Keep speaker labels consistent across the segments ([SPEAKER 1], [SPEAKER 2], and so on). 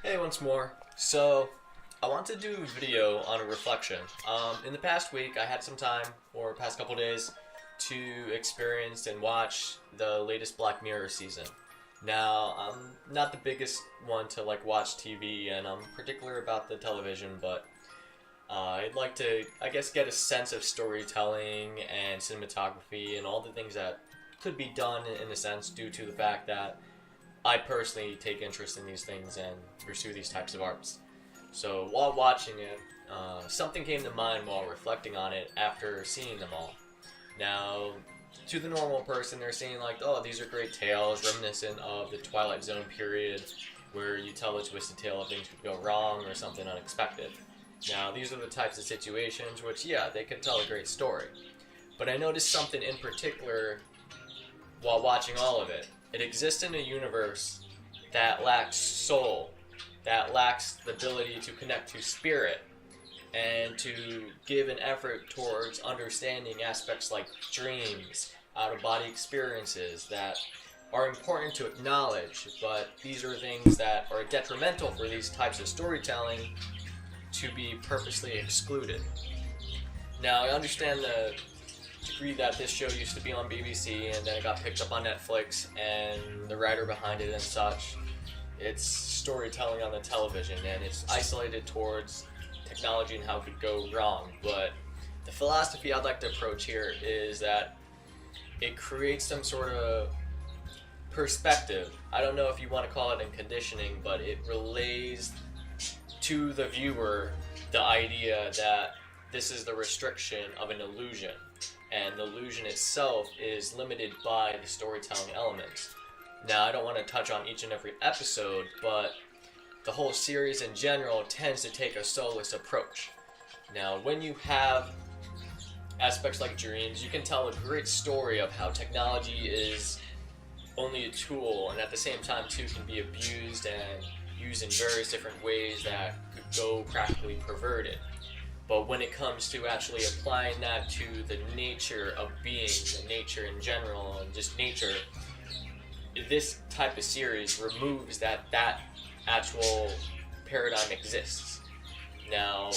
[SPEAKER 1] Hey, once more. So, I want to do a video on a reflection. In the past week, I had some time, or past couple days, to experience and watch the latest Black Mirror season. Now, I'm not the biggest one to watch TV, and I'm particular about the television, but I'd like to, I guess, get a sense of storytelling and cinematography and all the things that could be done in a sense due to the fact that I personally take interest in these things and pursue these types of arts. So while watching it, something came to mind while reflecting on it after seeing them all. Now, to the normal person, they're saying oh, these are great tales, reminiscent of the Twilight Zone period, where you tell a twisted tale of things could go wrong or something unexpected. Now, these are the types of situations which, yeah, they can tell a great story. But I noticed something in particular while watching all of it. It exists in a universe that lacks soul, that lacks the ability to connect to spirit, and to give an effort towards understanding aspects like dreams, out-of-body experiences that are important to acknowledge, but these are things that are detrimental for these types of storytelling to be purposely excluded. Now, I understand the degree that this show used to be on BBC and then it got picked up on Netflix, and the writer behind it and such, it's storytelling on the television and it's isolated towards technology and how it could go wrong. But the philosophy I'd like to approach here is that it creates some sort of perspective. I don't know if you want to call it in conditioning, but it relays to the viewer the idea that this is the restriction of an illusion, and the illusion itself is limited by the storytelling elements. Now, I don't want to touch on each and every episode, but the whole series in general tends to take a soulless approach. Now, when you have aspects like dreams, you can tell a great story of how technology is only a tool, and at the same time too can be abused and used in various different ways that could go practically perverted. But when it comes to actually applying that to the nature of being, the nature in general, and just nature, this type of series removes that actual paradigm exists. Now,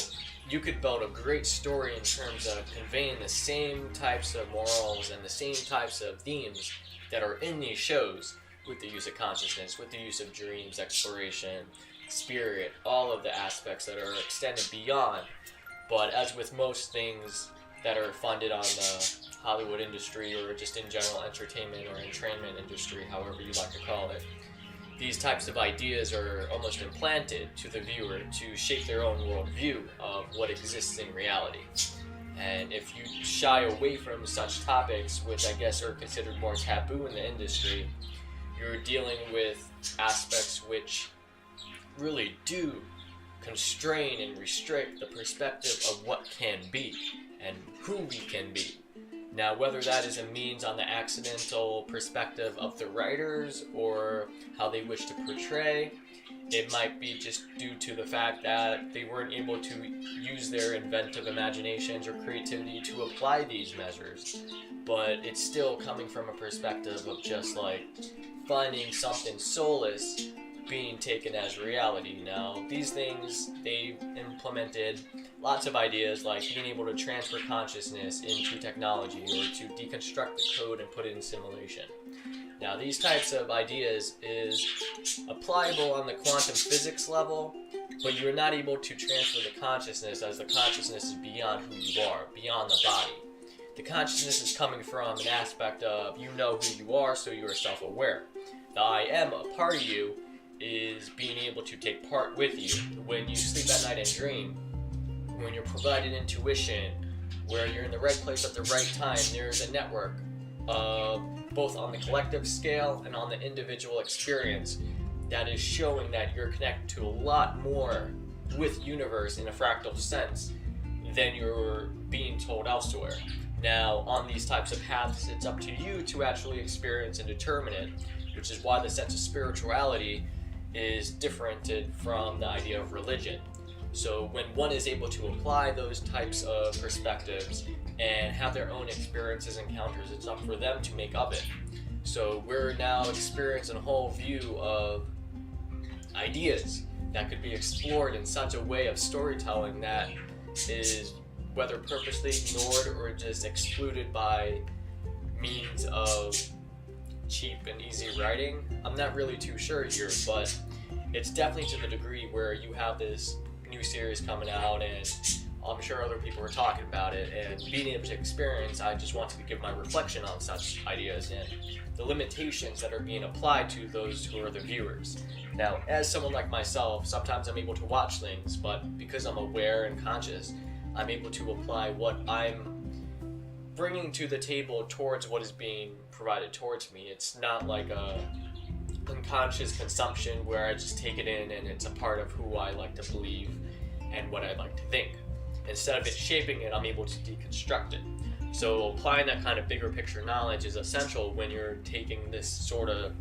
[SPEAKER 1] you could build a great story in terms of conveying the same types of morals and the same types of themes that are in these shows, with the use of consciousness, with the use of dreams, exploration, spirit, all of the aspects that are extended beyond. But as with most things that are funded on the Hollywood industry or just in general entertainment or entrainment industry, however you like to call it, these types of ideas are almost implanted to the viewer to shape their own worldview of what exists in reality. And if you shy away from such topics, which I guess are considered more taboo in the industry, you're dealing with aspects which really do constrain and restrict the perspective of what can be and who we can be. Now, whether that is a means on the accidental perspective of the writers or how they wish to portray, it might be just due to the fact that they weren't able to use their inventive imaginations or creativity to apply these measures. But it's still coming from a perspective of just finding something soulless being taken as reality. Now, these things, they've implemented lots of ideas like being able to transfer consciousness into technology or to deconstruct the code and put it in simulation. Now, these types of ideas is applicable on the quantum physics level, but you're not able to transfer the consciousness, as the consciousness is beyond who you are, beyond the body. The consciousness is coming from an aspect of you know who you are, so you are self-aware. The I am, a part of you, is being able to take part with you. When you sleep at night and dream, when you're provided intuition, where you're in the right place at the right time, there's a network of both on the collective scale and on the individual experience that is showing that you're connected to a lot more with universe in a fractal sense than you're being told elsewhere. Now, on these types of paths, it's up to you to actually experience and determine it, which is why the sense of spirituality is differentiated from the idea of religion. So when one is able to apply those types of perspectives and have their own experiences and encounters, it's up for them to make of it. So we're now experiencing a whole view of ideas that could be explored in such a way of storytelling that is whether purposely ignored or just excluded by means of cheap and easy writing. I'm not really too sure here, but it's definitely to the degree where you have this new series coming out, and I'm sure other people are talking about it, and being able to experience, I just wanted to give my reflection on such ideas and the limitations that are being applied to those who are the viewers. Now, as someone like myself, sometimes I'm able to watch things, but because I'm aware and conscious, I'm able to apply what I'm bringing to the table towards what is being provided towards me. It's not like a unconscious consumption where I just take it in and it's a part of who I like to believe and what I like to think. Instead of it shaping it, I'm able to deconstruct it. So applying that kind of bigger picture knowledge is essential when you're taking this sort of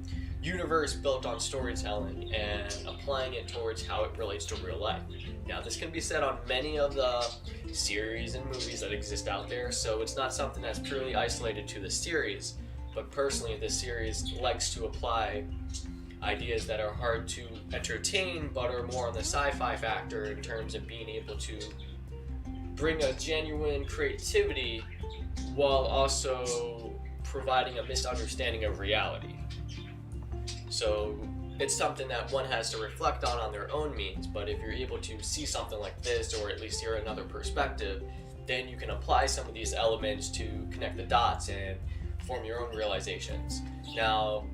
[SPEAKER 1] universe built on storytelling and applying it towards how it relates to real life. Now, this can be said on many of the series and movies that exist out there, so it's not something that's purely isolated to the series, but personally, this series likes to apply ideas that are hard to entertain, but are more on the sci-fi factor in terms of being able to bring a genuine creativity while also providing a misunderstanding of reality. So it's something that one has to reflect on their own means, but if you're able to see something like this, or at least hear another perspective, then you can apply some of these elements to connect the dots and form your own realizations. Now,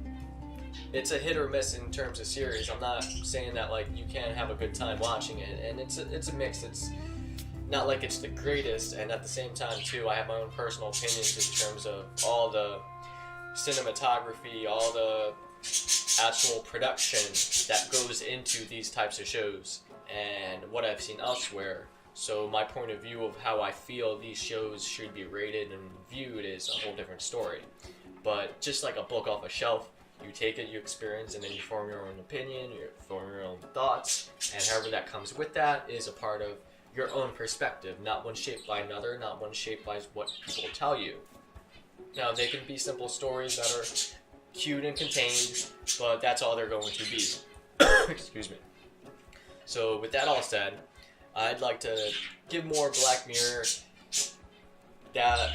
[SPEAKER 1] it's a hit or miss in terms of series. I'm not saying that like you can't have a good time watching it, and it's a mix. It's not like it's the greatest, and at the same time too, I have my own personal opinions in terms of all the cinematography, all the actual production that goes into these types of shows and what I've seen elsewhere. So my point of view of how I feel these shows should be rated and viewed is a whole different story. But just like a book off a shelf, you take it, you experience, and then you form your own opinion, you form your own thoughts, and however that comes with that is a part of your own perspective, not one shaped by another, not one shaped by what people tell you. Now, they can be simple stories that are cute and contained, but that's all they're going to be. Excuse me. So with that all said, I'd like to give more Black Mirror that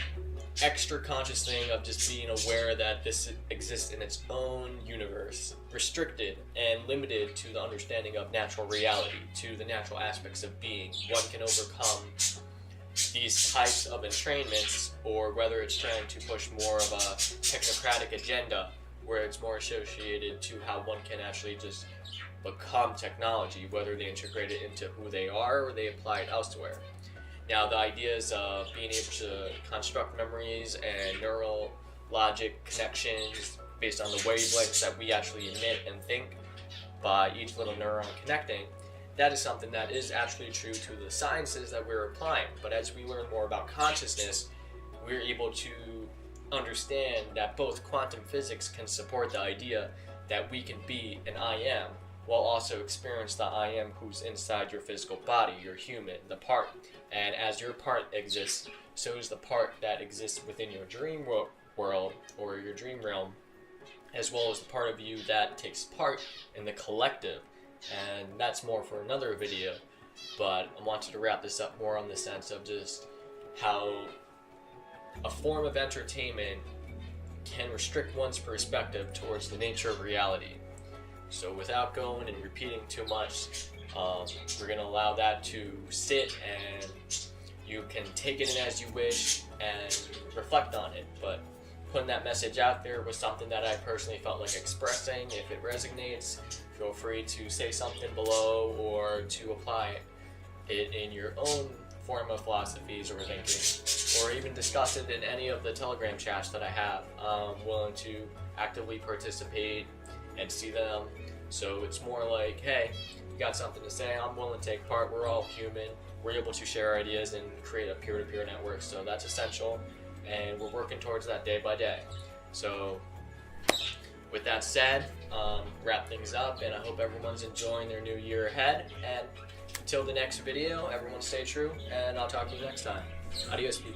[SPEAKER 1] extra conscious thing of just being aware that this exists in its own universe, restricted and limited to the understanding of natural reality, to the natural aspects of being. One can overcome these types of entrainments, or whether it's trying to push more of a technocratic agenda where it's more associated to how one can actually just become technology, whether they integrate it into who they are or they apply it elsewhere. Now, the ideas of being able to construct memories and neural logic connections based on the wavelengths that we actually emit and think by each little neuron connecting, that is something that is actually true to the sciences that we're applying. But as we learn more about consciousness, we're able to understand that both quantum physics can support the idea that we can be an I am, while also experience the I am who's inside your physical body, your human, the part. And as your part exists, so is the part that exists within your dream world or your dream realm, as well as the part of you that takes part in the collective. And that's more for another video, but I wanted to wrap this up more on the sense of just how a form of entertainment can restrict one's perspective towards the nature of reality. So without going and repeating too much, we're going to allow that to sit, and you can take it in as you wish and reflect on it. But putting that message out there was something that I personally felt like expressing. If it resonates, feel free to say something below or to apply it in your own form of philosophies or thinking, or even discuss it in any of the Telegram chats that I have. I'm willing to actively participate and see them. So it's more like, hey, you got something to say, I'm willing to take part. We're all human. We're able to share ideas and create a peer-to-peer network, so that's essential, and we're working towards that day by day. So with that said, wrap things up, and I hope everyone's enjoying their new year ahead. And until the next video, everyone stay true, and I'll talk to you next time. Adios, people.